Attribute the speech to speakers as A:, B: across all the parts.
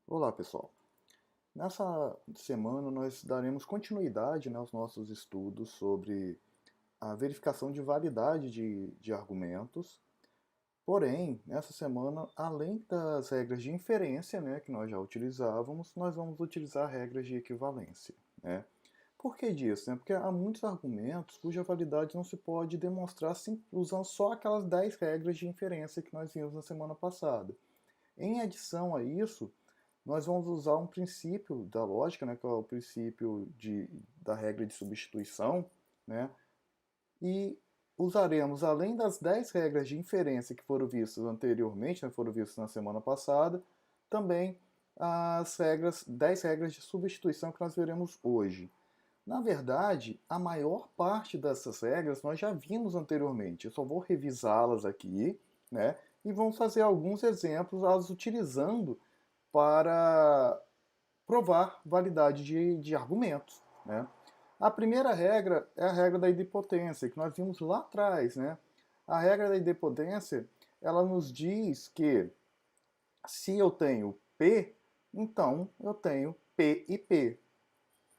A: Olá, pessoal. Nessa semana nós daremos continuidade, aos nossos estudos sobre a verificação de validade de argumentos. Porém, nessa semana, além das regras de inferência, que nós já utilizávamos, nós vamos utilizar regras de equivalência, né? Por que disso? Porque há muitos argumentos cuja validade não se pode demonstrar usando só aquelas 10 regras de inferência que nós vimos na semana passada. Em adição a isso, nós vamos usar um princípio da lógica, que é o princípio da regra de substituição, né, e usaremos, além das 10 regras de inferência que foram vistas anteriormente, foram vistas na semana passada, também as 10 regras de substituição que nós veremos hoje. Na verdade, a maior parte dessas regras nós já vimos anteriormente. Eu só vou revisá-las aqui, e vamos fazer alguns exemplos as utilizando para provar validade de argumentos, né? A primeira regra é a regra da idempotência, que nós vimos lá atrás, né? A regra da idempotência, ela nos diz que se eu tenho P, então eu tenho P e P.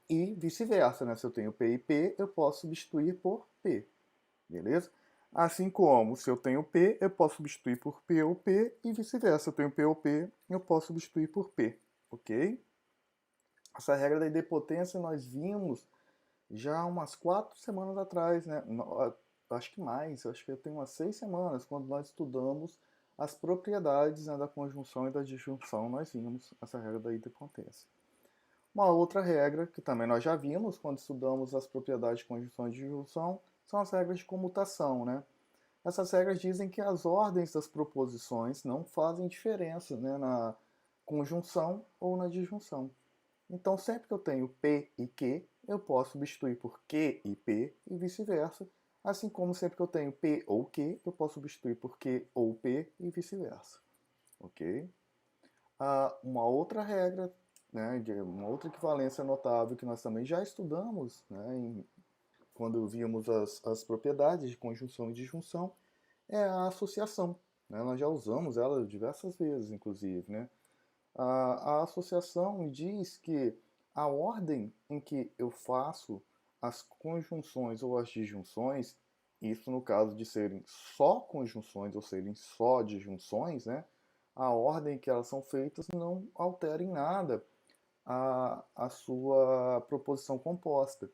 A: E vice-versa, né? Se eu tenho P e P, eu posso substituir por P, beleza? Assim como, se eu tenho P, eu posso substituir por P ou P, e vice-versa. Se eu tenho P ou P, eu posso substituir por P, ok? Essa regra da idempotência nós vimos já umas 4 semanas atrás, né? Acho que mais, acho que tem umas 6 semanas, quando nós estudamos as propriedades, da conjunção e da disjunção, nós vimos essa regra da idempotência. Uma outra regra, que também nós já vimos quando estudamos as propriedades de conjunção e disjunção, são as regras de comutação, né? Essas regras dizem que as ordens das proposições não fazem diferença, na conjunção ou na disjunção. Então, sempre que eu tenho P e Q, eu posso substituir por Q e P e vice-versa. Assim como sempre que eu tenho P ou Q, eu posso substituir por Q ou P e vice-versa. Ok? Uma outra regra, uma outra equivalência notável que nós também já estudamos, quando vimos as propriedades de conjunção e disjunção, é a associação. Nós já usamos ela diversas vezes, inclusive. A associação me diz que a ordem em que eu faço as conjunções ou as disjunções, isso no caso de serem só conjunções ou serem só disjunções, a ordem que elas são feitas não altera em nada a sua proposição composta.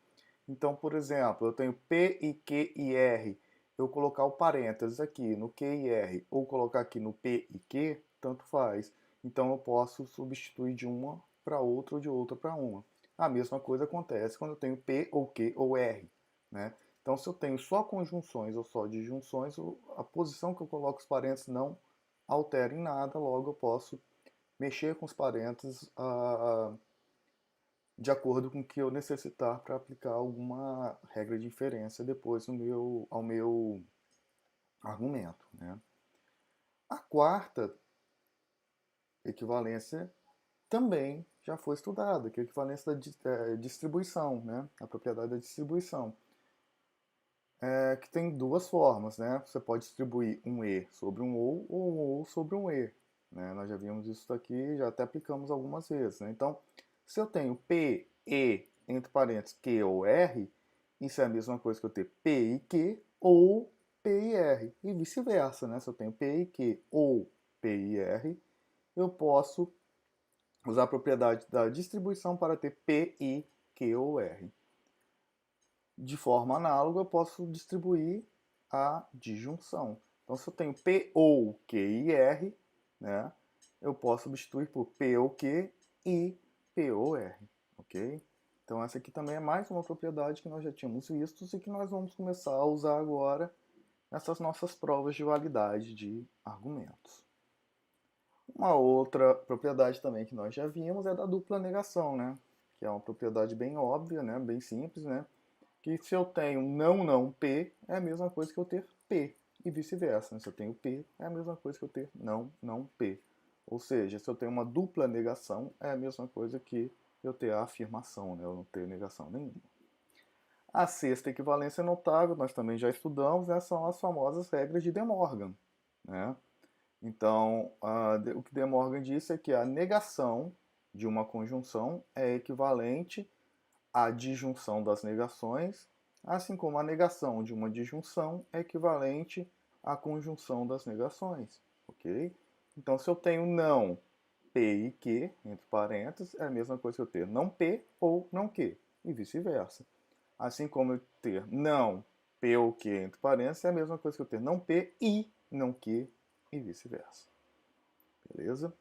A: Então, por exemplo, eu tenho P e Q e R. Eu colocar o parênteses aqui no Q e R ou colocar aqui no P e Q, tanto faz. Então eu posso substituir de uma para outra ou de outra para uma. A mesma coisa acontece quando eu tenho P ou Q ou R, né? Então, se eu tenho só conjunções ou só disjunções, a posição que eu coloco os parênteses não altera em nada, logo eu posso mexer com os parênteses de acordo com o que eu necessitar para aplicar alguma regra de inferência depois ao meu argumento, né? A quarta equivalência também já foi estudada, que é a equivalência da distribuição, a propriedade da distribuição, que tem duas formas, né? Você pode distribuir um E sobre um ou um ou sobre um E, né? Nós já vimos isso aqui, já até aplicamos algumas vezes, né? Então, se eu tenho P, E, entre parênteses, Q ou R, isso é a mesma coisa que eu ter P e Q ou P e R, e vice-versa, né? Se eu tenho P e Q ou P e R, eu posso usar a propriedade da distribuição para ter P, I, Q ou R. De forma análoga, eu posso distribuir a disjunção. Então, se eu tenho P ou Q e R, eu posso substituir por P ou Q e P ou R. Ok? Então, essa aqui também é mais uma propriedade que nós já tínhamos visto e que nós vamos começar a usar agora nessas nossas provas de validade de argumentos. Uma outra propriedade também que nós já vimos é da dupla negação, que é uma propriedade bem óbvia, bem simples, que se eu tenho não P, é a mesma coisa que eu ter P, e vice-versa. Se eu tenho P, é a mesma coisa que eu ter não P. Ou seja, se eu tenho uma dupla negação, é a mesma coisa que eu ter a afirmação, eu não ter negação nenhuma. A sexta equivalência notável, nós também já estudamos, são as famosas regras de De Morgan. Então, o que De Morgan disse é que a negação de uma conjunção é equivalente à disjunção das negações, assim como a negação de uma disjunção é equivalente à conjunção das negações, ok? Então, se eu tenho não P e Q, entre parênteses, é a mesma coisa que eu ter não P ou não Q, e vice-versa. Assim como eu ter não P ou Q, entre parênteses, é a mesma coisa que eu ter não P e não Q, e vice-versa. Beleza?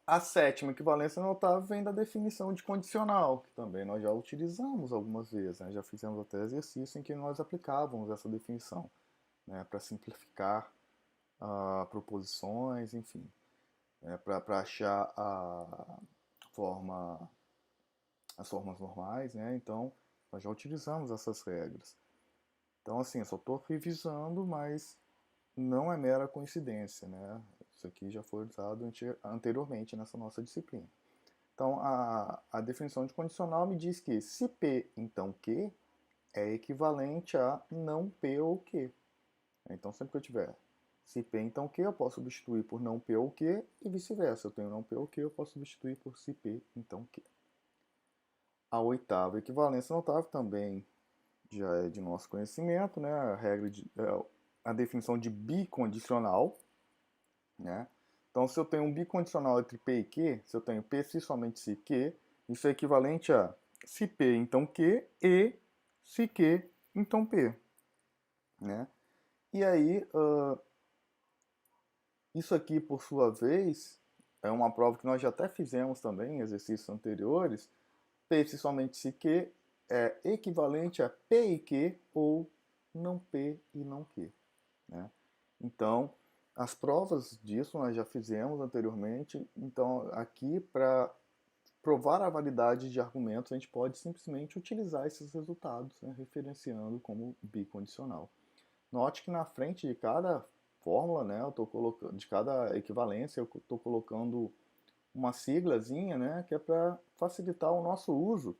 A: A sétima equivalência notável vem da definição de condicional, que também nós já utilizamos algumas vezes, né? Já fizemos até exercício em que nós aplicávamos essa definição, né? Para simplificar proposições, enfim, né? Para achar forma, as formas normais, né? Então, nós já utilizamos essas regras. Então, assim, eu só estou revisando, mas não é mera coincidência, né? Isso aqui já foi usado anteriormente nessa nossa disciplina. Então, a definição de condicional me diz que se P, então Q, é equivalente a não P ou Q. Então, sempre que eu tiver se P, então Q, eu posso substituir por não P ou Q, e vice-versa. Eu tenho não P ou Q, eu posso substituir por se P, então Q. A oitava equivalência notável também já é de nosso conhecimento, né? A regra a definição de bicondicional, né? Então, se eu tenho um bicondicional entre P e Q, se eu tenho P se somente se Q, isso é equivalente a se P, então Q, e se Q, então P, né? E aí, isso aqui, por sua vez, é uma prova que nós já até fizemos também em exercícios anteriores. P se somente se Q é equivalente a P e Q ou não P e não Q, né? Então, as provas disso nós já fizemos anteriormente. Então, aqui, para provar a validade de argumentos, a gente pode simplesmente utilizar esses resultados, né, referenciando como bicondicional. Note que na frente de cada fórmula, né, eu tô colocando, de cada equivalência, eu estou colocando uma siglazinha, né, que é para facilitar o nosso uso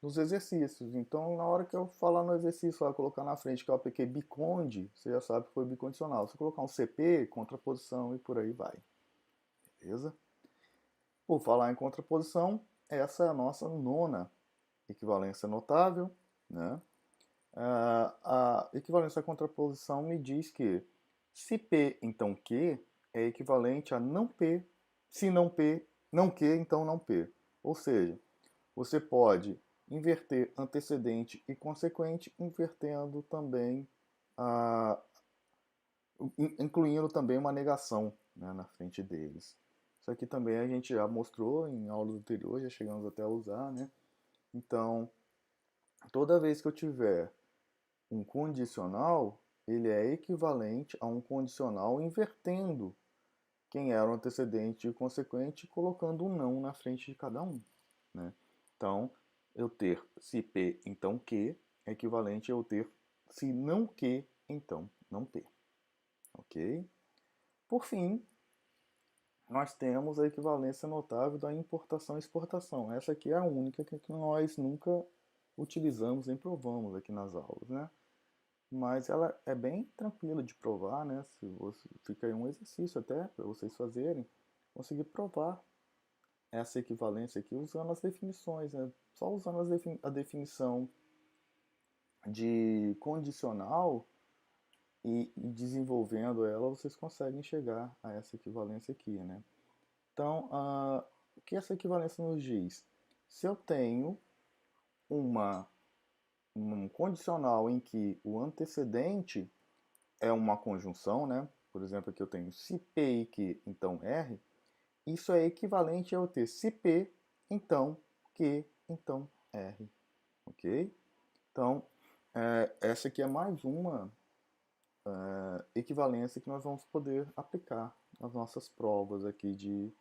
A: nos exercícios. Então, na hora que eu falar no exercício, colocar na frente que eu apliquei biconde, você já sabe que foi bicondicional. Se eu colocar um CP, contraposição e por aí vai. Beleza? Por falar em contraposição, essa é a nossa nona equivalência notável, né? A equivalência à contraposição me diz que se P, então Q, é equivalente a não P, se não P, não Q, então não P. Ou seja, você pode inverter antecedente e consequente, invertendo também, incluindo também uma negação, né, na frente deles. Isso aqui também a gente já mostrou em aulas anteriores, já chegamos até a usar, né? Então, toda vez que eu tiver um condicional, ele é equivalente a um condicional invertendo quem era o antecedente e o consequente, colocando um não na frente de cada um, né? Então, eu ter se P, então Q, é equivalente a eu ter se não Q, então não P. Ok? Por fim, nós temos a equivalência notável da importação e exportação. Essa aqui é a única que nós nunca utilizamos nem provamos aqui nas aulas, né? Mas ela é bem tranquila de provar, né? Se você, fica aí um exercício até para vocês fazerem, conseguir provar essa equivalência aqui usando as definições, né? Só usando a definição de condicional e desenvolvendo ela, vocês conseguem chegar a essa equivalência aqui, né? Então, o que essa equivalência nos diz? Se eu tenho um condicional em que o antecedente é uma conjunção, né? Por exemplo, aqui eu tenho se P e Q, então R. Isso é equivalente a eu ter se P, então Q, então R. Ok? Então, essa aqui é mais uma equivalência que nós vamos poder aplicar nas nossas provas aqui de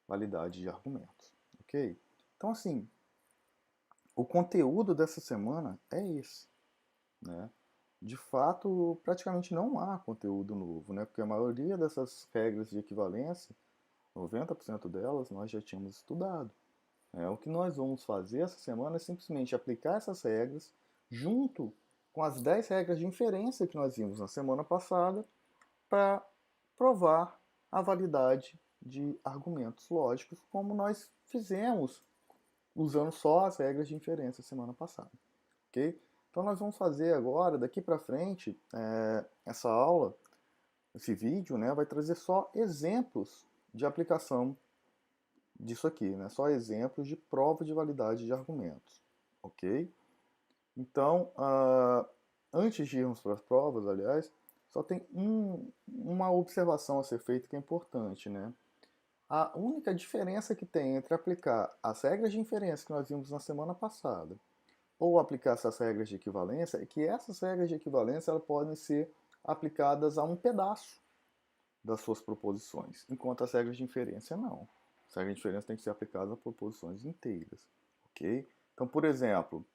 A: validade de argumentos. Ok? Então, assim, o conteúdo dessa semana é esse, né? De fato, praticamente não há conteúdo novo, né? Porque a maioria dessas regras de equivalência, 90% delas, nós já tínhamos estudado. O que nós vamos fazer essa semana é simplesmente aplicar essas regras junto com as 10 regras de inferência que nós vimos na semana passada para provar a validade de argumentos lógicos, como nós fizemos usando só as regras de inferência semana passada, ok? Então nós vamos fazer agora, daqui para frente, essa aula, esse vídeo, né, vai trazer só exemplos de aplicação disso aqui, né? Só exemplos de prova de validade de argumentos, ok? Então, antes de irmos para as provas, aliás, só tem uma observação a ser feita que é importante, né? A única diferença que tem entre aplicar as regras de inferência que nós vimos na semana passada ou aplicar essas regras de equivalência é que essas regras de equivalência elas podem ser aplicadas a um pedaço das suas proposições, enquanto as regras de inferência não. As regras de inferência têm que ser aplicadas a proposições inteiras, ok? Então, por exemplo,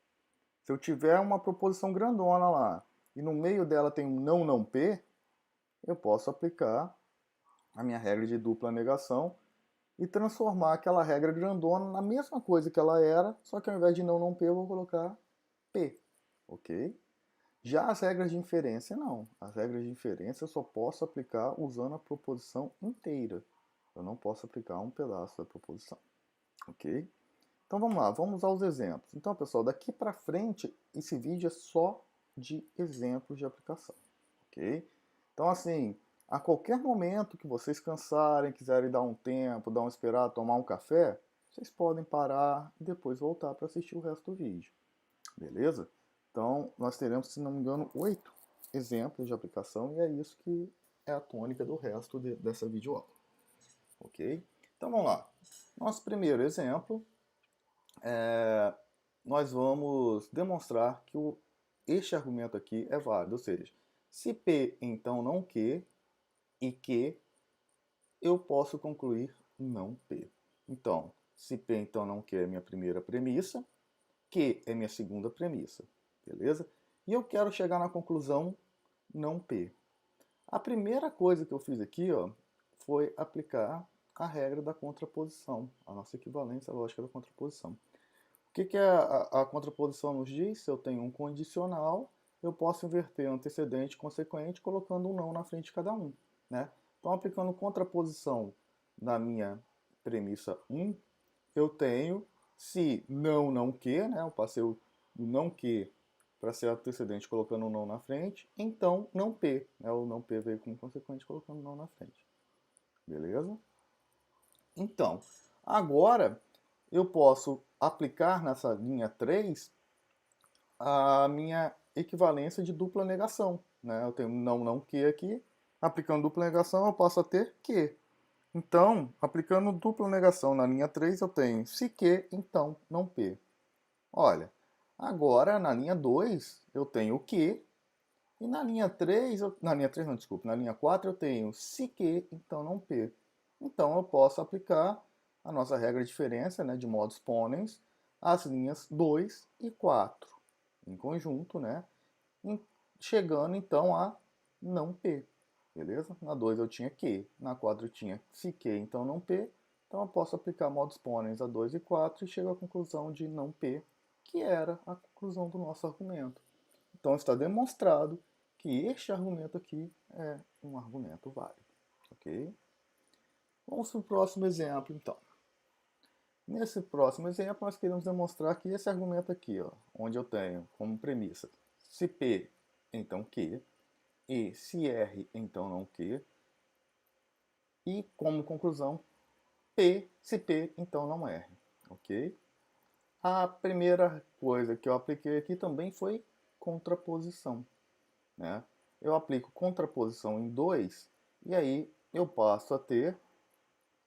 A: se eu tiver uma proposição grandona lá e no meio dela tem um não, não P, eu posso aplicar a minha regra de dupla negação e transformar aquela regra grandona na mesma coisa que ela era, só que ao invés de não, não P, eu vou colocar P, ok? Já as regras de inferência, não. As regras de inferência eu só posso aplicar usando a proposição inteira. Eu não posso aplicar um pedaço da proposição, ok? Então vamos lá, vamos aos exemplos. Então, pessoal, daqui para frente, esse vídeo é só de exemplos de aplicação, ok? Então, assim, a qualquer momento que vocês cansarem, quiserem dar um tempo, dar um esperar, tomar um café, vocês podem parar e depois voltar para assistir o resto do vídeo, beleza? Então, nós teremos, se não me engano, 8 exemplos de aplicação e é isso que é a tônica do resto dessa videoaula, ok? Então, vamos lá. Nosso primeiro exemplo nós vamos demonstrar que este argumento aqui é válido, ou seja, se P então não Q e Q, eu posso concluir não P. Então, se P então não Q é minha primeira premissa, Q é minha segunda premissa, beleza? E eu quero chegar na conclusão não P. A primeira coisa que eu fiz aqui, ó, foi aplicar a regra da contraposição, a nossa equivalência lógica da contraposição. O que a contraposição nos diz? Se eu tenho um condicional, eu posso inverter antecedente e consequente colocando um não na frente de cada um, né? Então, aplicando contraposição na minha premissa 1, eu tenho se não, não que, né? Eu passei o não que para ser antecedente colocando um não na frente, então não P, né? O não P veio como consequente colocando um não na frente. Beleza? Então, agora eu posso aplicar nessa linha 3 a minha equivalência de dupla negação, né? Eu tenho não, não que aqui, aplicando dupla negação eu passo a ter que. Então, aplicando dupla negação na linha 3 eu tenho se que, então não P. Olha, agora na linha 2 eu tenho que, e na linha 3, na linha 3 não, desculpa, na linha 4 eu tenho se que, então não P. Então eu posso aplicar a nossa regra de diferença, né, de modus ponens, às linhas 2 e 4 em conjunto, né, chegando então a não P, beleza? Na 2 eu tinha que, na 4 eu tinha se que, então não P, então eu posso aplicar modus ponens a 2 e 4 e chego à conclusão de não P, que era a conclusão do nosso argumento. Então está demonstrado que este argumento aqui é um argumento válido, ok? Vamos para o próximo exemplo, então. Nesse próximo exemplo, nós queremos demonstrar que esse argumento aqui, ó, onde eu tenho como premissa se P, então Q, e se R, então não Q, e como conclusão, P, se P, então não R, ok? A primeira coisa que eu apliquei aqui também foi contraposição, né? Eu aplico contraposição em 2 e aí eu passo a ter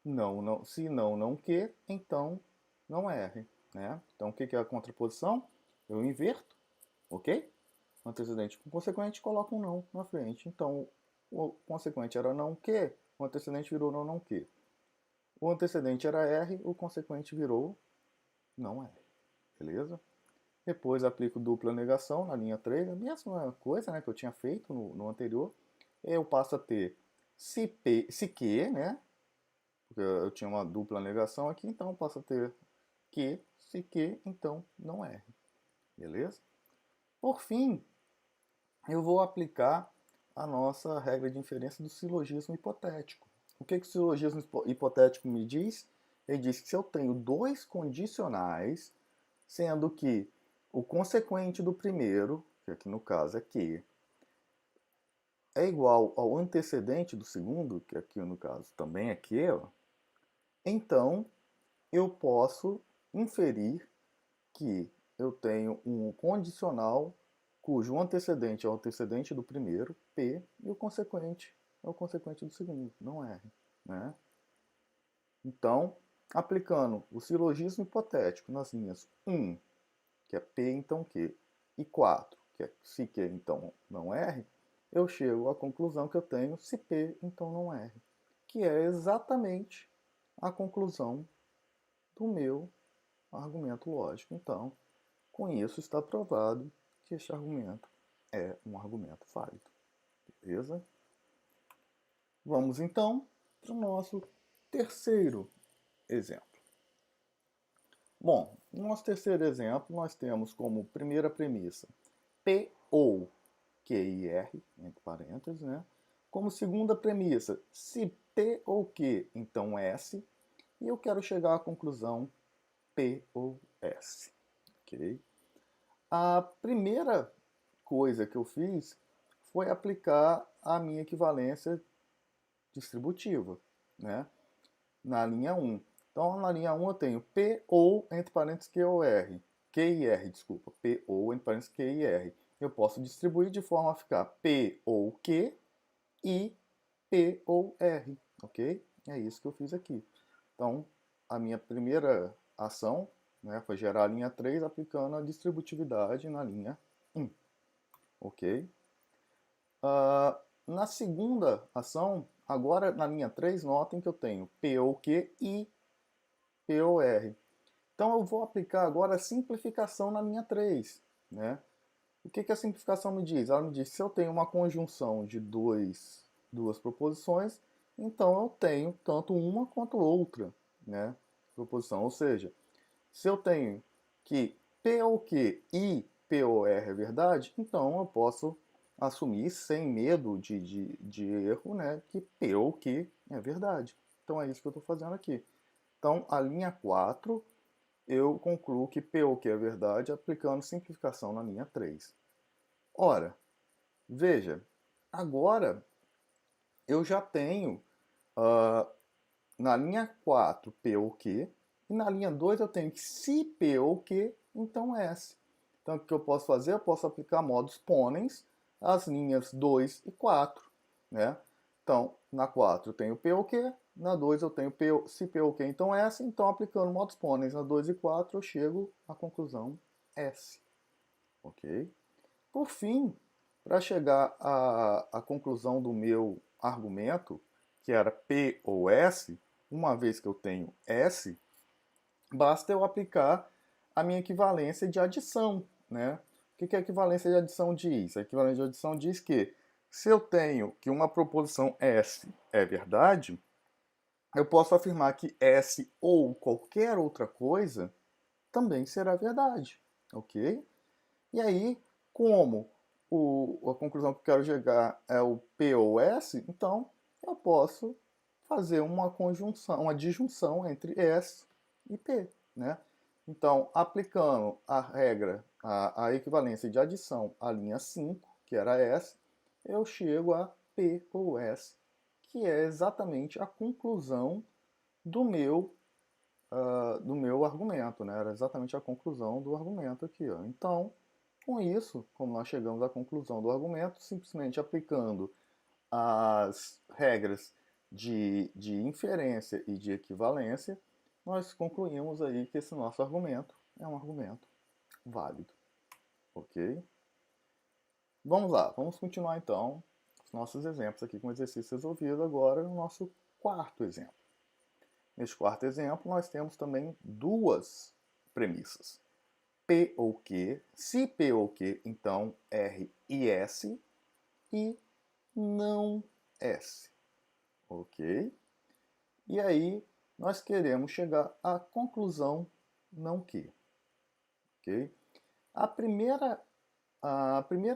A: não, não, se não, não que, então não R, né? Então o que é a contraposição? Eu inverto, ok? Antecedente com consequente, coloco um não na frente. Então o consequente era não que, o antecedente virou não, não que. O antecedente era R, o consequente virou não R, beleza? Depois aplico dupla negação na linha 3, a mesma coisa, né, que eu tinha feito no anterior. Eu passo a ter se, P, se que, né? Porque eu tinha uma dupla negação aqui, então eu passo a ter que, se que, então não R. Beleza? Por fim, eu vou aplicar a nossa regra de inferência do silogismo hipotético. o que o silogismo hipotético me diz? Ele diz que se eu tenho dois condicionais, sendo que o consequente do primeiro, que aqui no caso é Q, é igual ao antecedente do segundo, que aqui no caso também é Q, ó, então eu posso inferir que eu tenho um condicional cujo antecedente é o antecedente do primeiro, P, e o consequente é o consequente do segundo, não R. Né? Então, aplicando o silogismo hipotético nas linhas 1, que é P, então Q, e 4, que é se Q, então não R, eu chego à conclusão que eu tenho se P, então não R, que é exatamente a conclusão do meu argumento lógico. Então, com isso está provado que este argumento é um argumento válido. Beleza? Vamos então para o nosso terceiro exemplo. Bom, no nosso terceiro exemplo, nós temos como primeira premissa P ou Q e R, entre parênteses, né? Como segunda premissa, se P ou Q, então S, e eu quero chegar à conclusão P ou S. Ok? A primeira coisa que eu fiz foi aplicar a minha equivalência distributiva, né? Na linha 1. Então, na linha 1 eu tenho P ou, entre parênteses, Q ou R. Q e R, desculpa. P ou, entre parênteses, Q e R. Eu posso distribuir de forma a ficar P ou Q e P ou R, ok? É isso que eu fiz aqui. Então, a minha primeira ação, né, foi gerar a linha 3 aplicando a distributividade na linha 1, ok? Na segunda ação, agora na linha 3, notem que eu tenho P ou Q e P ou R. Então eu vou aplicar agora a simplificação na linha 3. Né? O que a simplificação me diz? Ela me diz que se eu tenho uma conjunção de duas proposições, então eu tenho tanto uma quanto outra, né, proposição. Ou seja, se eu tenho que P ou Q e P ou R é verdade, então eu posso assumir sem medo de erro, né, que P ou Q é verdade. Então é isso que eu estou fazendo aqui. Então a linha 4 eu concluo que P ou Q é verdade aplicando simplificação na linha 3. Ora, veja, agora eu já tenho uh, na linha 4 P ou Q, e na linha 2 eu tenho que se P ou Q, então S. Então o que eu posso fazer? Eu posso aplicar modus ponens às linhas 2 e 4. Né? Então, na 4 eu tenho P ou Q, na 2 eu tenho P, se P ou Q, então S. Então, aplicando modus ponens na 2 e 4, eu chego à conclusão S. Ok? Por fim, para chegar à conclusão do meu argumento, que era P ou S, uma vez que eu tenho S, basta eu aplicar a minha equivalência de adição. Né? O que a equivalência de adição diz? A equivalência de adição diz que se eu tenho que uma proposição S é verdade, eu posso afirmar que S ou qualquer outra coisa também será verdade. Ok? E aí, como a conclusão que eu quero chegar é o P ou S, então eu posso fazer uma conjunção, uma disjunção entre S e P. Né? Então, aplicando a regra, a equivalência de adição à linha 5, que era S, eu chego a P ou S, que é exatamente a conclusão do meu argumento. Né? Era exatamente a conclusão do argumento aqui. Ó. Então, com isso, como nós chegamos à conclusão do argumento, simplesmente aplicando as regras de inferência e de equivalência, nós concluímos aí que esse nosso argumento é um argumento válido. Ok? Vamos lá, vamos continuar então os nossos exemplos aqui com o exercício resolvido agora no nosso quarto exemplo. Neste quarto exemplo, nós temos também duas premissas. P ou Q, se P ou Q, então R e S, e não S. Ok? E aí, nós queremos chegar à conclusão não Q. Ok? A primeira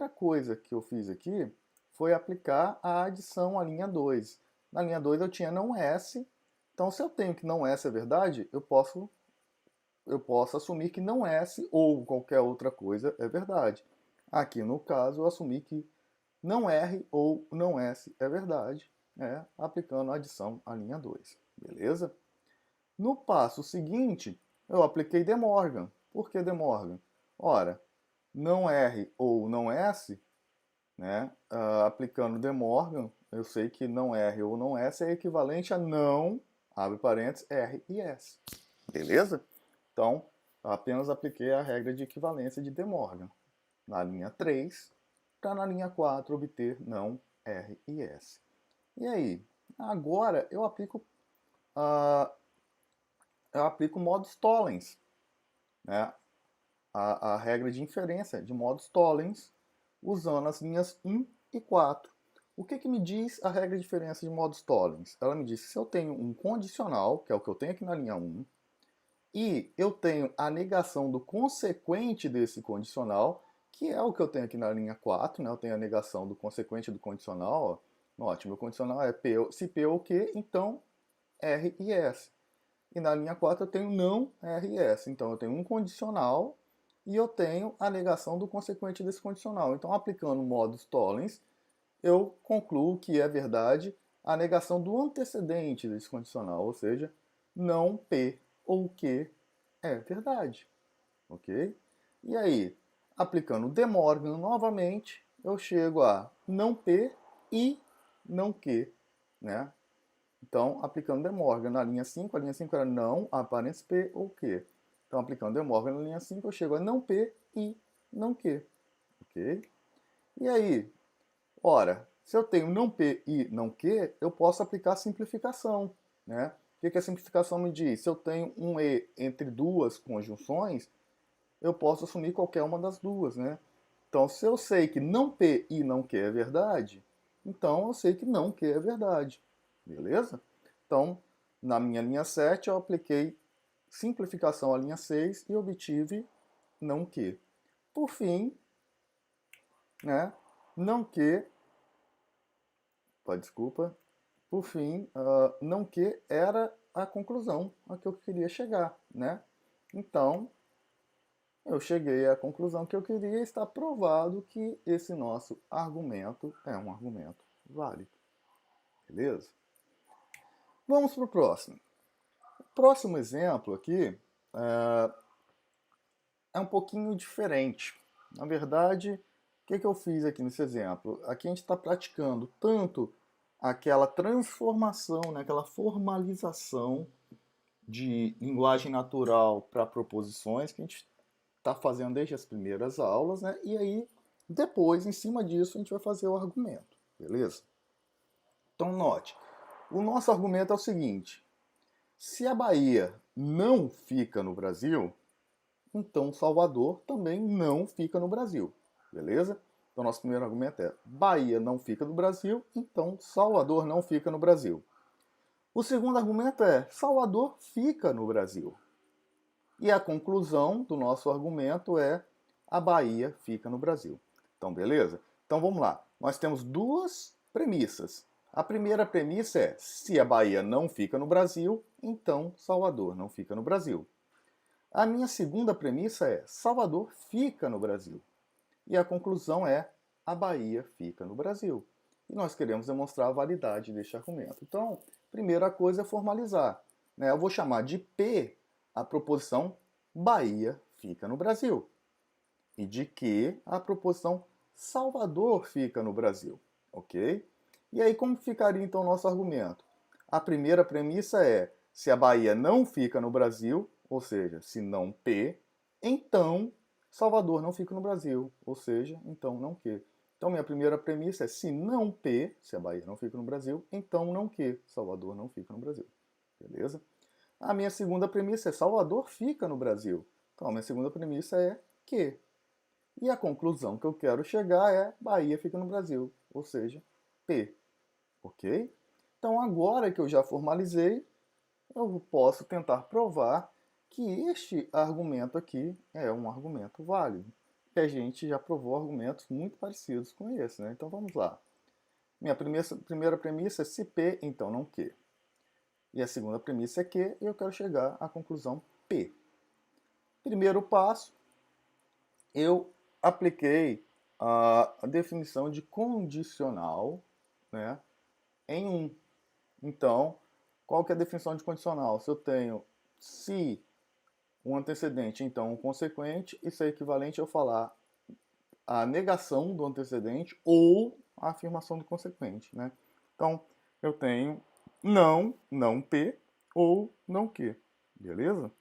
A: coisa que eu fiz aqui foi aplicar a adição à linha 2. Na linha 2 eu tinha não S. Então, se eu tenho que não S é verdade, eu posso assumir que não S ou qualquer outra coisa é verdade. Aqui, no caso, eu assumi que não R ou não S é verdade, aplicando a adição à linha 2. Beleza? No passo seguinte, eu apliquei De Morgan. Por que De Morgan? Ora, não R ou não S, aplicando De Morgan, eu sei que não R ou não S é equivalente a não, abre parênteses, R e S. Beleza? Então, apenas apliquei a regra de equivalência de De Morgan na linha 3, para na linha 4 obter não R e S. E aí? Agora uh, eu aplico modus tollens, né? A regra de inferência de modus tollens, usando as linhas 1 e 4. O que me diz a regra de inferência de modus tollens? Ela me diz que se eu tenho um condicional, que é o que eu tenho aqui na linha 1, e eu tenho a negação do consequente desse condicional, que é o que eu tenho aqui na linha 4, né? Eu tenho a negação do consequente do condicional. Ó. Note, meu condicional é P, se P ou Q, então R e S. E na linha 4 eu tenho não R e S. Então eu tenho um condicional e eu tenho a negação do consequente desse condicional. Então, aplicando o modus tollens, eu concluo que é verdade a negação do antecedente desse condicional, ou seja, não P ou Q é verdade, ok? E aí, aplicando De Morgan novamente, eu chego a não P e não Q, né? Então, aplicando De Morgan na linha 5, a linha 5 era não, aparência P ou Q. Então, aplicando De Morgan na linha 5, eu chego a não P e não Q, ok? E aí, ora, se eu tenho não P e não Q, eu posso aplicar simplificação, né? O que a simplificação me diz? Se eu tenho um E entre duas conjunções, eu posso assumir qualquer uma das duas, né? Então, se eu sei que não P e não Q é verdade, então eu sei que não Q é verdade, beleza? Então, na minha linha 7, eu apliquei simplificação à linha 6 e obtive não Q. Por fim, né, não Q, desculpa, por fim, não Q era a conclusão a que eu queria chegar, né? Então, eu cheguei à conclusão que eu queria, está provado que esse nosso argumento é um argumento válido. Beleza? Vamos para o próximo. O próximo exemplo aqui é um pouquinho diferente. Na verdade, o que eu fiz aqui nesse exemplo? Aqui a gente está praticando tanto aquela transformação, né, aquela formalização de linguagem natural para proposições que a gente está fazendo desde as primeiras aulas, né? E aí, depois, em cima disso, a gente vai fazer o argumento, beleza? Então, note, o nosso argumento é o seguinte: se a Bahia não fica no Brasil, então Salvador também não fica no Brasil, beleza? Então, nosso primeiro argumento é: Bahia não fica no Brasil, então Salvador não fica no Brasil. O segundo argumento é: Salvador fica no Brasil. E a conclusão do nosso argumento é: a Bahia fica no Brasil. Então, beleza? Então vamos lá. Nós temos duas premissas. A primeira premissa é: se a Bahia não fica no Brasil, então Salvador não fica no Brasil. A minha segunda premissa é: Salvador fica no Brasil. E a conclusão é: a Bahia fica no Brasil. E nós queremos demonstrar a validade deste argumento. Então, primeira coisa é formalizar. Eu vou chamar de P a proposição Bahia fica no Brasil. E de que a proposição Salvador fica no Brasil. Ok? E aí, como ficaria então o nosso argumento? A primeira premissa é: se a Bahia não fica no Brasil, ou seja, se não P, então Salvador não fica no Brasil, ou seja, então não Q. Então, minha primeira premissa é: se não P, se a Bahia não fica no Brasil, então não Q, Salvador não fica no Brasil. Beleza? A minha segunda premissa é: Salvador fica no Brasil. Então, a minha segunda premissa é Q. E a conclusão que eu quero chegar é: Bahia fica no Brasil, ou seja, P. Ok? Então, agora que eu já formalizei, eu posso tentar provar que este argumento aqui é um argumento válido. E a gente já provou argumentos muito parecidos com esse, né? Então vamos lá. Minha primeira premissa é se P, então não Q. E a segunda premissa é Q, e eu quero chegar à conclusão P. Primeiro passo, eu apliquei a definição de condicional, né, em 1. Então, qual que é a definição de condicional? Se eu tenho se um antecedente, então um consequente, isso é equivalente a eu falar a negação do antecedente ou a afirmação do consequente, né? Então, eu tenho não P ou não Q, beleza?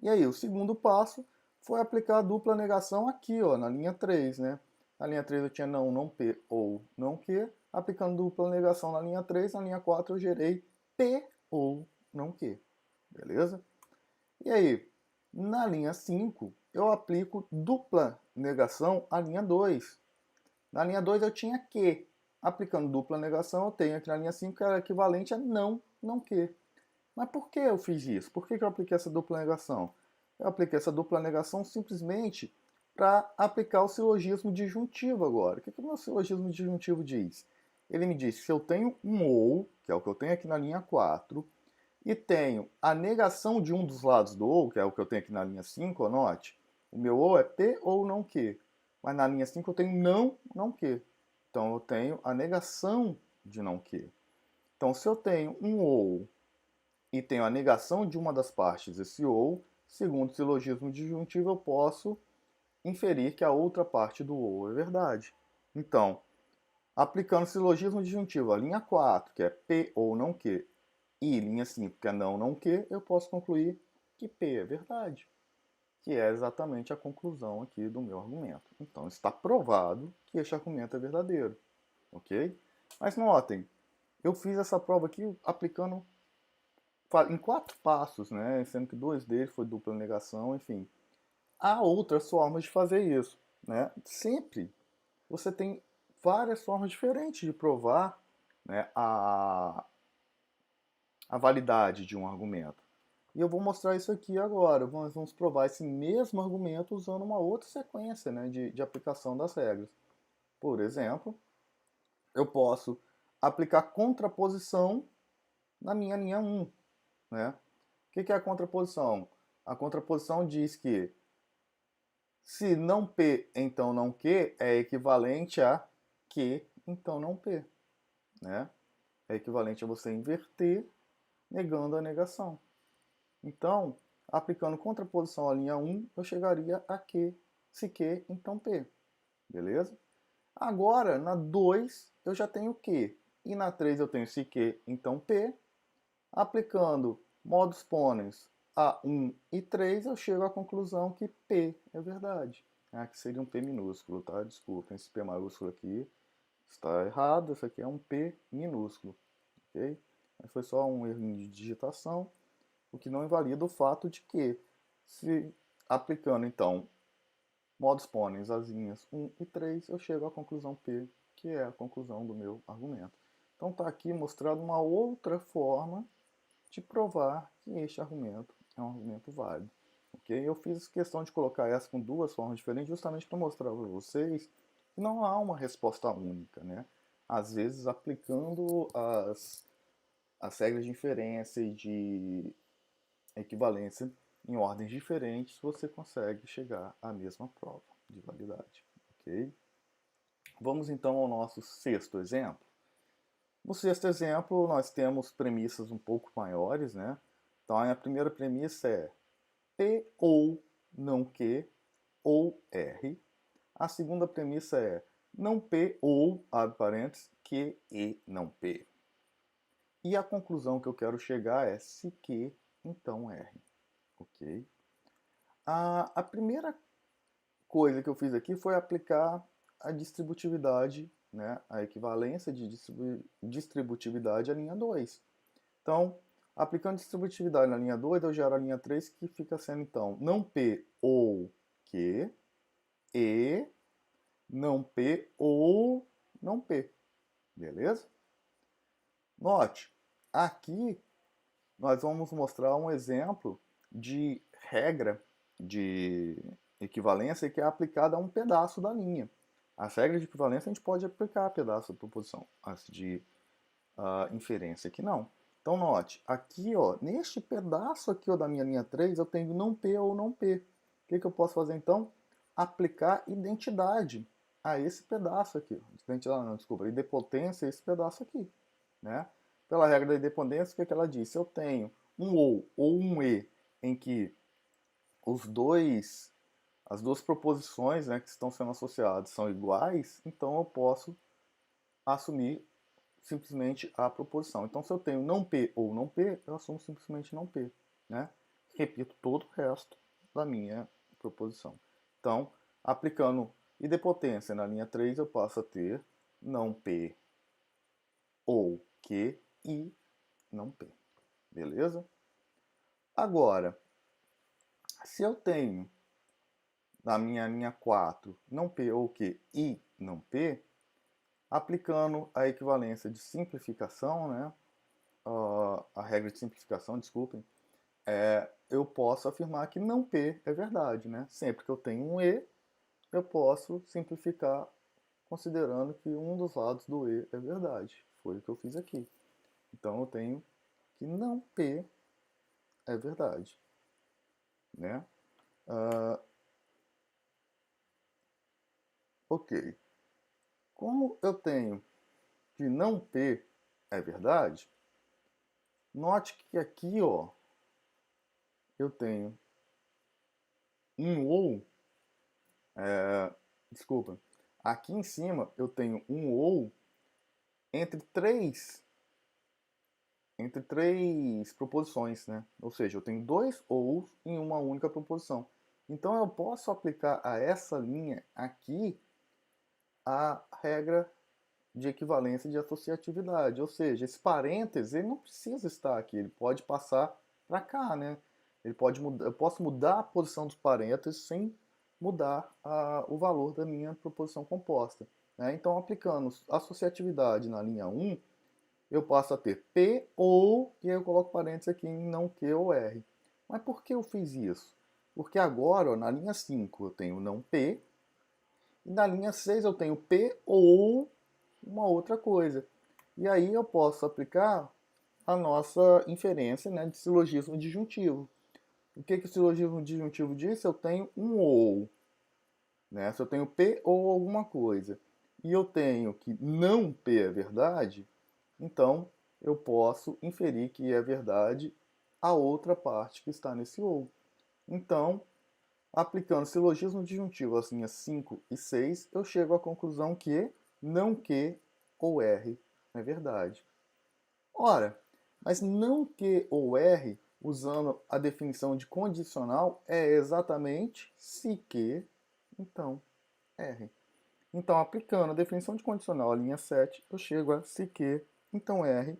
A: E aí, o segundo passo foi aplicar a dupla negação aqui, ó, na linha 3, né? Na linha 3 eu tinha não P ou não Q. Aplicando dupla negação na linha 3, na linha 4 eu gerei P ou não Q, beleza? E aí, na linha 5, eu aplico dupla negação à linha 2. Na linha 2 eu tinha Q. Aplicando dupla negação, eu tenho aqui na linha 5 que era equivalente a não Q. Mas por que eu fiz isso? Por que eu apliquei essa dupla negação? Eu apliquei essa dupla negação simplesmente para aplicar o silogismo disjuntivo agora. O que o meu silogismo disjuntivo diz? Ele me diz que se eu tenho um ou, que é o que eu tenho aqui na linha 4, e tenho a negação de um dos lados do ou, que é o que eu tenho aqui na linha 5, anote, o meu ou é P ou não Q. Mas na linha 5 eu tenho não Q. Então eu tenho a negação de não Q. Então se eu tenho um ou e tenho a negação de uma das partes desse ou, segundo o silogismo disjuntivo, eu posso inferir que a outra parte do ou é verdade. Então, aplicando o silogismo disjuntivo à linha 4, que é P ou não Q, e linha 5, que é não Q, eu posso concluir que P é verdade, que é exatamente a conclusão aqui do meu argumento. Então, está provado que este argumento é verdadeiro, ok? Mas notem, eu fiz essa prova aqui aplicando em 4 passos, né? Sendo que 2 deles foi dupla negação, enfim. Há outras formas de fazer isso, né? Sempre você tem várias formas diferentes de provar, né, a validade de um argumento. E eu vou mostrar isso aqui agora. Nós vamos provar esse mesmo argumento usando uma outra sequência, né, de aplicação das regras. Por exemplo, eu posso aplicar contraposição na minha linha 1. Né? O que é a contraposição? A contraposição diz que se não P, então não Q, é equivalente a Q, então não P. Né? É equivalente a você inverter, negando a negação. Então, aplicando contraposição à linha 1, eu chegaria a Q. Se Q, então P. Beleza? Agora, na 2, eu já tenho Q. E na 3 eu tenho se Q, então P. Aplicando modus ponens a 1 e 3, eu chego à conclusão que P é verdade. Aqui seria um P minúsculo, tá? Desculpem, esse P maiúsculo aqui está errado. Isso aqui é um P minúsculo, ok? Mas foi só um erro de digitação, o que não invalida o fato de que, se aplicando então modus ponens às linhas 1 e 3, eu chego à conclusão P, que é a conclusão do meu argumento. Então está aqui mostrado uma outra forma de provar que este argumento é um argumento válido. Okay? Eu fiz questão de colocar essa com 2 formas diferentes justamente para mostrar para vocês que não há uma resposta única. Né? Às vezes, aplicando as regras de inferência e de equivalência em ordens diferentes, você consegue chegar à mesma prova de validade. Okay? Vamos então ao nosso sexto exemplo. No sexto exemplo, nós temos premissas um pouco maiores, né? Então, a primeira premissa é P ou não Q ou R. A segunda premissa é não P ou, abre parênteses, Q e não P. E a conclusão que eu quero chegar é se Q, então R. Ok? A primeira coisa que eu fiz aqui foi aplicar a distributividade, né, a equivalência de distributividade à linha 2. Então, aplicando distributividade na linha 2, eu gero a linha 3, que fica sendo, então, não P ou Q e não P ou não P. Beleza? Note, aqui nós vamos mostrar um exemplo de regra de equivalência que é aplicada a um pedaço da linha. As regras de equivalência a gente pode aplicar a pedaço da proposição, as de inferência aqui não. Então note, aqui ó, neste pedaço aqui ó, da minha linha 3, eu tenho não P ou não P. O que eu posso fazer então? Aplicar identidade a esse pedaço aqui. Identidade não, desculpa, idempotência a esse pedaço aqui. Né? Pela regra da idempotência, o que ela diz? Se eu tenho um ou um e em que as duas proposições, né, que estão sendo associadas são iguais, então eu posso assumir simplesmente a proposição. Então, se eu tenho não P ou não P, eu assumo simplesmente não P. Né? Repito todo o resto da minha proposição. Então, aplicando idempotência na linha 3, eu passo a ter não P ou Q e não P. Beleza? Agora, se eu tenho na minha linha 4 não P ou Q e não P, aplicando a equivalência de simplificação, né, a regra de simplificação, desculpem, eu posso afirmar que não P é verdade. Né? Sempre que eu tenho um E, eu posso simplificar considerando que um dos lados do E é verdade. Foi o que eu fiz aqui. Então eu tenho que não P é verdade. Né? Ok. Como eu tenho que não P é verdade, note que aqui ó, eu tenho um ou, desculpa, aqui em cima eu tenho um ou entre três proposições, né? Ou seja, eu tenho dois ous em uma única proposição. Então eu posso aplicar a essa linha aqui a regra de equivalência de associatividade. Ou seja, esse parêntese ele não precisa estar aqui, ele pode passar para cá, né? Ele pode mudar, eu posso mudar a posição dos parênteses sem mudar o valor da minha proposição composta. Né? Então, aplicando associatividade na linha 1, eu passo a ter P ou, e aí eu coloco parênteses aqui em não Q ou R. Mas por que eu fiz isso? Porque agora, ó, na linha 5, eu tenho não P, e na linha 6 eu tenho P ou uma outra coisa. E aí eu posso aplicar a nossa inferência, né, de silogismo disjuntivo. O que o silogismo disjuntivo diz? Eu tenho um ou. Né? Se eu tenho P ou alguma coisa e eu tenho que não P é verdade, então eu posso inferir que é verdade a outra parte que está nesse ou. Então, aplicando silogismo disjuntivo às linhas 5 e 6, eu chego à conclusão que não Q ou R é verdade. Ora, mas não Q ou R, usando a definição de condicional, é exatamente se Q, então R. Então, aplicando a definição de condicional à linha 7, eu chego a se Q, então R,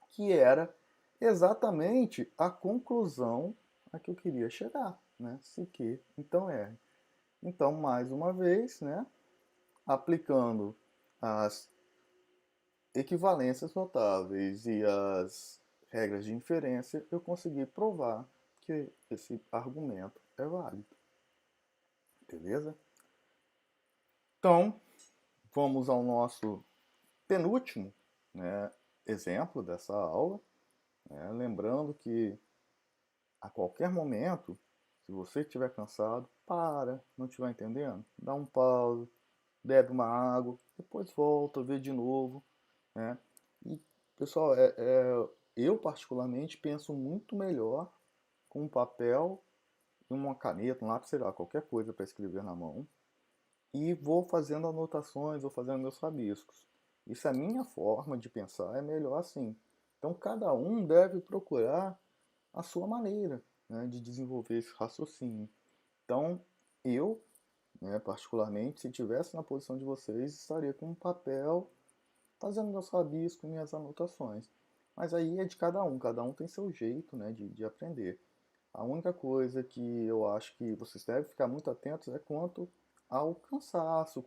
A: que era exatamente a conclusão a que eu queria chegar. Né? Se Q, então R. Então, mais uma vez, né, aplicando as equivalências notáveis e as regras de inferência, eu consegui provar que esse argumento é válido. Beleza? Então, vamos ao nosso penúltimo, né, exemplo dessa aula. Né? Lembrando que a qualquer momento, se você estiver cansado, não estiver entendendo, dá um pause, bebe uma água, depois volta, vê de novo. Né? E, pessoal, eu particularmente penso muito melhor com um papel, uma caneta, um lápis, sei lá, qualquer coisa para escrever na mão, e vou fazendo anotações, vou fazendo meus rabiscos. Isso é a minha forma de pensar, é melhor assim. Então cada um deve procurar a sua maneira, né, de desenvolver esse raciocínio. Então eu, né, particularmente, se tivesse na posição de vocês, estaria com um papel fazendo meus rabiscos, minhas anotações. Mas aí é de cada um tem seu jeito, né, de aprender. A única coisa que eu acho que vocês devem ficar muito atentos é quanto ao cansaço,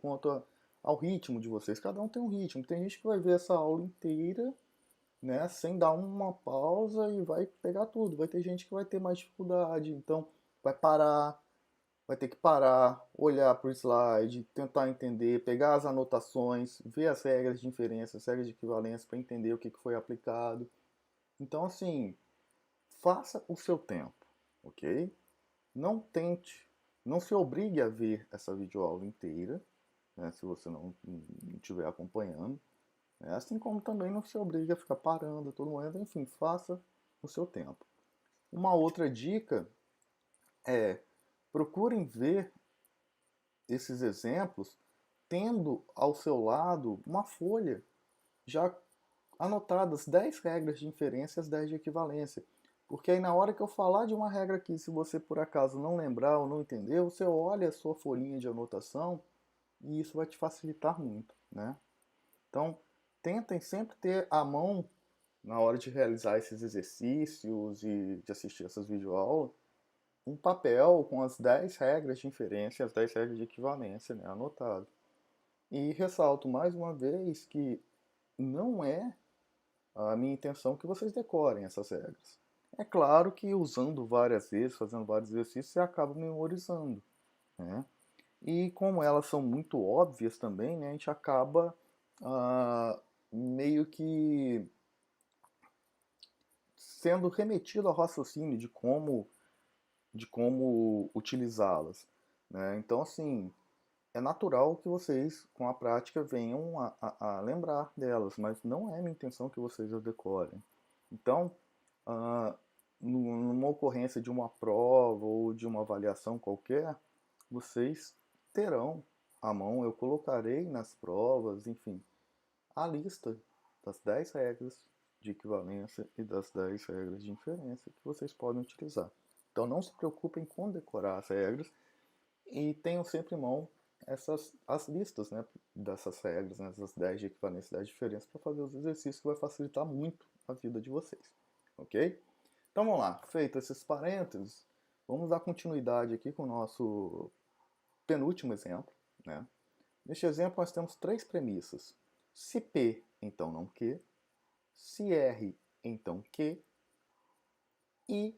A: ao ritmo de vocês. Cada um tem um ritmo. Tem gente que vai ver essa aula inteira, né, sem dar uma pausa e vai pegar tudo. Vai ter gente que vai ter mais dificuldade, então vai parar, vai ter que parar, olhar para o slide, tentar entender, pegar as anotações, ver as regras de inferência, as regras de equivalência para entender o que foi aplicado. Então, assim, faça o seu tempo, ok? Não tente, não se obrigue a ver essa videoaula inteira, né, se você não estiver acompanhando. Né? Assim como também não se obrigue a ficar parando todo momento, enfim, faça o seu tempo. Uma outra dica é procurem ver esses exemplos tendo ao seu lado uma folha já anotadas 10 regras de inferência e as 10 de equivalência. Porque aí na hora que eu falar de uma regra aqui, se você por acaso não lembrar ou não entender, você olha a sua folhinha de anotação e isso vai te facilitar muito, né? Então, tentem sempre ter à mão, na hora de realizar esses exercícios e de assistir essas videoaulas, um papel com as 10 regras de inferência e as 10 regras de equivalência, né, anotado. E ressalto mais uma vez que não é a minha intenção que vocês decorem essas regras. É claro que usando várias vezes, fazendo vários exercícios, você acaba memorizando, né? E como elas são muito óbvias também, né, a gente acaba meio que sendo remetido ao raciocínio de como utilizá-las. Né? Então, assim, é natural que vocês, com a prática, venham a lembrar delas, mas não é minha intenção que vocês as decorem. Então, numa ocorrência de uma prova ou de uma avaliação qualquer, vocês terão à mão, eu colocarei nas provas, enfim, a lista das 10 regras de equivalência e das 10 regras de inferência que vocês podem utilizar. Então não se preocupem com decorar as regras e tenham sempre em mão as listas, né, dessas regras, né, essas 10 de equivalência e 10 de diferença para fazer os exercícios que vai facilitar muito a vida de vocês. Ok? Então vamos lá, feito esses parênteses, vamos dar continuidade aqui com o nosso penúltimo exemplo. Né? Neste exemplo nós temos 3 premissas. Se P, então não Q. Se R, então Q. E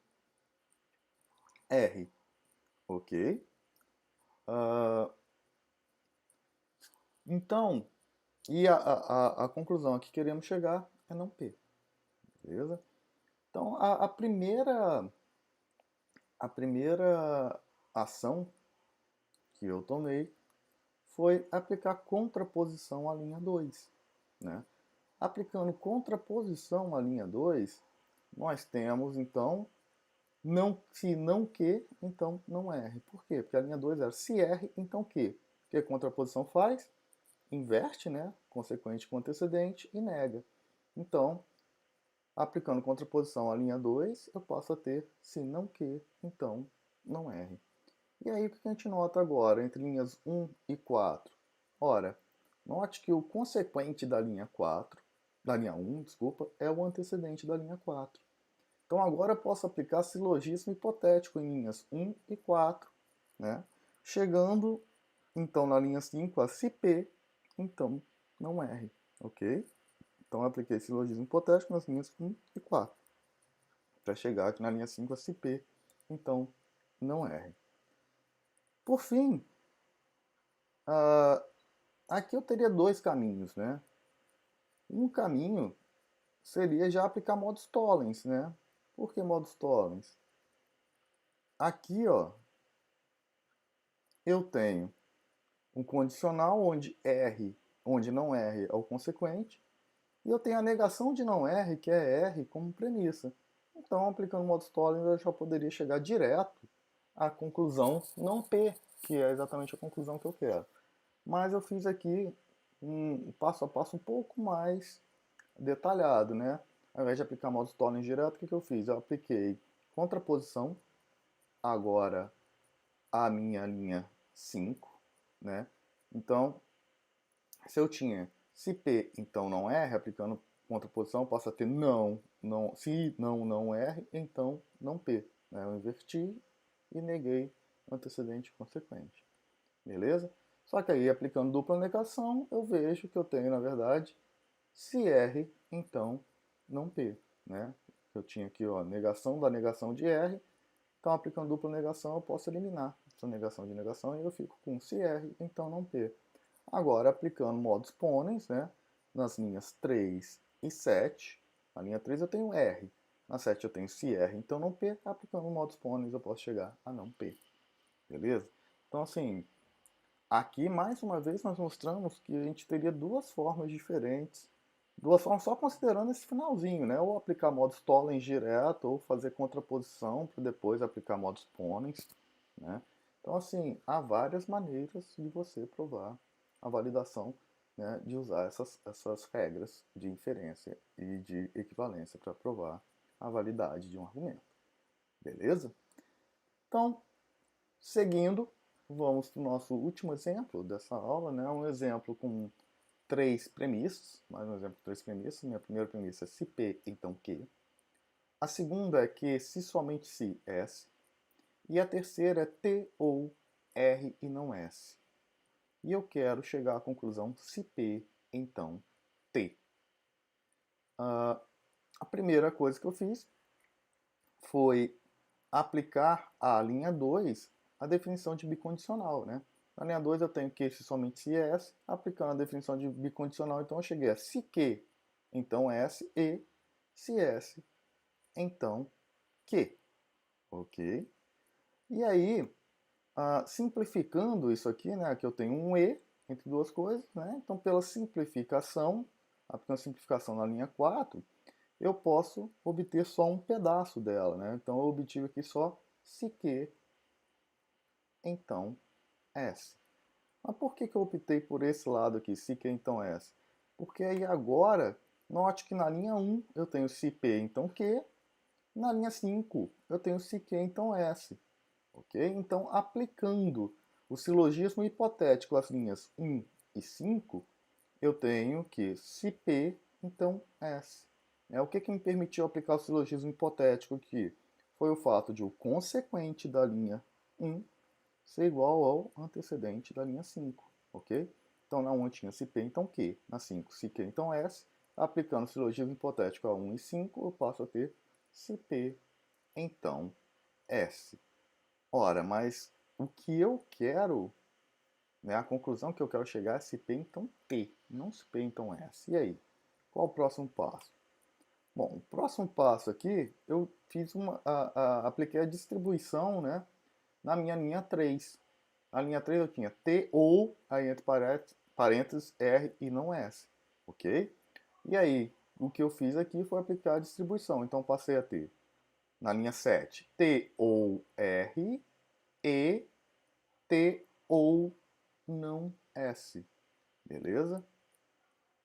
A: R. Ok? Então, e a conclusão a que queremos chegar é não P. Beleza? Então, a primeira ação que eu tomei foi aplicar contraposição à linha 2. Né? Aplicando contraposição à linha 2, nós temos, então, não, se não Q, então não R. Por quê? Porque a linha 2 era se R, então Q. O que a contraposição faz? Inverte, né? Consequente com antecedente e nega. Então, aplicando contraposição à linha 2, eu passo a ter se não Q, então não R. E aí o que a gente nota agora entre linhas 1 e 4? Ora, note que o consequente da linha 4, da linha 1, desculpa, é o antecedente da linha 4. Então agora eu posso aplicar silogismo hipotético em linhas 1 e 4, né? Chegando então na linha 5 a se P, então não R, ok? Então eu apliquei silogismo hipotético nas linhas 1 e 4, para chegar aqui na linha 5 a se P, então não R. Por fim, aqui eu teria dois caminhos, né? Um caminho seria já aplicar modus tollens, né? Por que modus tollens? Aqui, ó, eu tenho um condicional onde R, onde não R é o consequente, e eu tenho a negação de não R, que é R, como premissa. Então, aplicando o modus tollens, eu já poderia chegar direto à conclusão não P, que é exatamente a conclusão que eu quero. Mas eu fiz aqui um passo a passo um pouco mais detalhado, né? Ao invés de aplicar modus tollens direto, o que eu fiz? Eu apliquei contraposição, agora a minha linha 5, né? Então, se eu tinha se P, então não R, aplicando contraposição, eu passo a ter não, se não R, então não P. Né? Eu inverti e neguei antecedente e consequente. Beleza? Só que aí, aplicando dupla negação, eu vejo que eu tenho, na verdade, se R, então não P. Né? Eu tinha aqui ó, negação da negação de R, então aplicando dupla negação eu posso eliminar essa negação de negação, e eu fico com se R, então não P. Agora, aplicando modus ponens, né, nas linhas 3 e 7, na linha 3 eu tenho R, na 7 eu tenho se R, então não P, aplicando modus ponens eu posso chegar a não P. Beleza? Então, assim, aqui, mais uma vez, nós mostramos que a gente teria duas formas diferentes, duas formas só considerando esse finalzinho, né? Ou aplicar modus tollens direto, ou fazer contraposição para depois aplicar modus ponens, né? Então, assim, há várias maneiras de você provar a validação, né, de usar essas regras de inferência e de equivalência para provar a validade de um argumento. Beleza? Então, seguindo, vamos para o nosso último exemplo dessa aula, né? Um exemplo com três premissas, mais um exemplo com três premissas. Minha primeira premissa é se P, então Q. A segunda é que se somente se S. E a terceira é T ou R e não S. E eu quero chegar à conclusão se P, então T. A primeira coisa que eu fiz foi aplicar à linha 2 a definição de bicondicional, né? Na linha 2 eu tenho que se somente se S, aplicando a definição de bicondicional, então eu cheguei a se Q, então S, e se S, então Q. Ok? E aí, simplificando isso aqui, né, aqui eu tenho um E entre duas coisas, né? Então pela simplificação, aplicando a simplificação na linha 4, eu posso obter só um pedaço dela, né? Então eu obtive aqui só se Q, então S. Mas por que eu optei por esse lado aqui, se Q, então S? Porque aí agora, note que na linha 1 eu tenho se P, então Q, na linha 5 eu tenho se Q, então S. Ok? Então, aplicando o silogismo hipotético às linhas 1 e 5, eu tenho que se P, então S. O que me permitiu aplicar o silogismo hipotético aqui? Foi o fato de o consequente da linha 1 ser igual ao antecedente da linha 5, ok? Então na 1 eu tinha se P, então Q, na 5 se Q, então S. Aplicando o silogismo hipotético a 1 e 5, eu passo a ter se P, então S. Ora, mas o que eu quero, né, a conclusão que eu quero chegar é se P, então T, não se P, então S. E aí? Qual o próximo passo? Bom, o próximo passo aqui, eu fiz apliquei a distribuição, né, na minha linha 3. Na linha 3 eu tinha T ou, aí entre parênteses, R e não S, ok? E aí, o que eu fiz aqui foi aplicar a distribuição. Então, passei a ter, na linha 7, T ou R e T ou não S, beleza?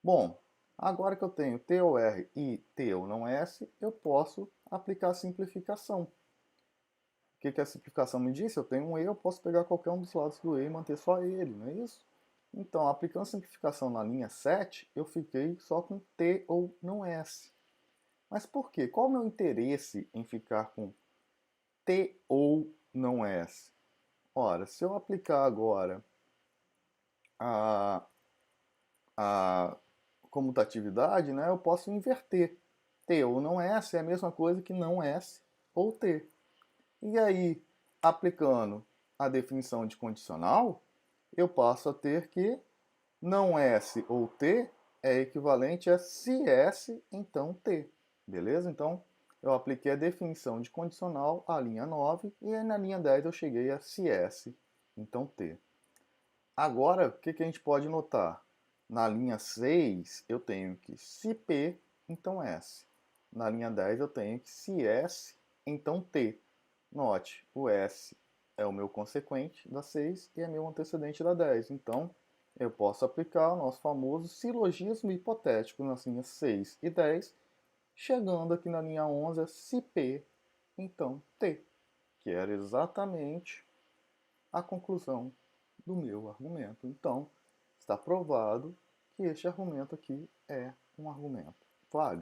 A: Bom, agora que eu tenho T ou R e T ou não S, eu posso aplicar a simplificação. O que a simplificação me disse? Eu tenho um E, eu posso pegar qualquer um dos lados do E e manter só ele, não é isso? Então, aplicando a simplificação na linha 7, eu fiquei só com T ou não S. Mas por quê? Qual o meu interesse em ficar com T ou não S? Ora, se eu aplicar agora a comutatividade, né, eu posso inverter. T ou não S é a mesma coisa que não S ou T. E aí, aplicando a definição de condicional, eu passo a ter que não S ou T é equivalente a se S, então T. Beleza? Então, eu apliquei a definição de condicional à linha 9 e aí na linha 10 eu cheguei a se S, então T. Agora, o que a gente pode notar? Na linha 6 eu tenho que se P, então S. Na linha 10 eu tenho que se S, então T. Note, o S é o meu consequente da 6 e é meu antecedente da 10. Então, eu posso aplicar o nosso famoso silogismo hipotético nas linhas 6 e 10, chegando aqui na linha 11 a se P, então T, que era exatamente a conclusão do meu argumento. Então, está provado que este argumento aqui é um argumento válido.